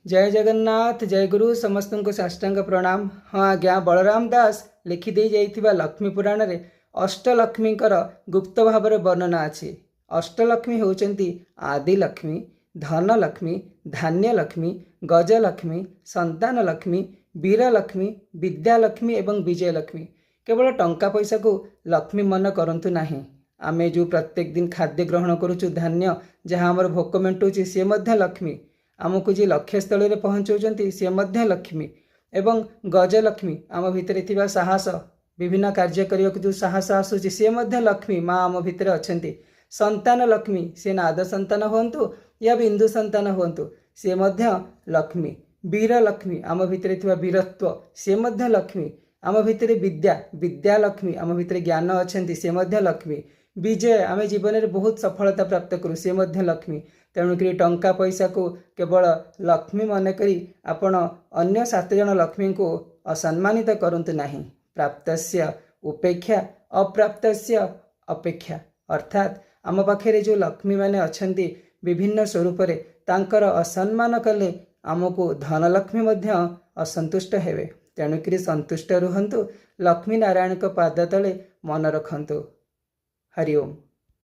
जय जगन्नाथ जय गुरु समस्त को साष्टांग प्रणाम। हाँ आज्ञा बलराम दास लिखिदे जाइथिबा लक्ष्मी पुराण रे अष्टलक्ष्मीकर गुप्त भाव वर्णना अछि। अष्टलक्ष्मी होचंती आदि लक्ष्मी, धन लक्ष्मी, धान्य लक्ष्मी, गजलक्ष्मी, संतान लक्ष्मी, वीरलक्ष्मी, विद्यालक्ष्मी एवं विजयलक्ष्मी। केवल टंका पैसा को लक्ष्मी मन करंतु नाही। आमे जो प्रत्येक दिन खाद्य ग्रहण करूचु धान्य जहाँ आमर भोक मेंटुची से मध्य लक्ष्मी। आमको जी लक्ष्य स्थल में पहुँचाऊँच सी मध्य लक्ष्मी एवं गजलक्ष्मी आम भितर थिबा साहस विभिन्न कार्य करने जो साहस आसूची सी मध्य लक्ष्मी माँ आम भितर अच्छी। संतान लक्ष्मी से नाद संतान हुंतु या बिंदु संतान हुंतु सी मध्य लक्ष्मी। वीर लक्ष्मी आम भितर थिबा वीरत्व सी मध्य लक्ष्मी। आम भितर विद्या लक्ष्मी आम भितर ज्ञान अच्छी सी मध्य लक्ष्मी। विजय आम जीवन में बहुत सफलता प्राप्त करूँ सी मध्य लक्ष्मी। तेणुक टंका पैसा को केवल लक्ष्मी मन करी आपण अन्य 7 जन लक्ष्मी को असम्मानित करंतु नहीं। प्राप्तस्य उपेक्षा अप्राप्तस्य अपेक्षा अर्थात आम पाखे जो लक्ष्मी माने अछंती विभिन्न स्वरूप रे तांकर असम्मान कले आमको धनलक्ष्मी मध्य असंतुष्ट हेबे। तेणुक संतुष्ट रुहंतु। लक्ष्मी नारायण को पाद तले मन रखंतु। हरि ओम।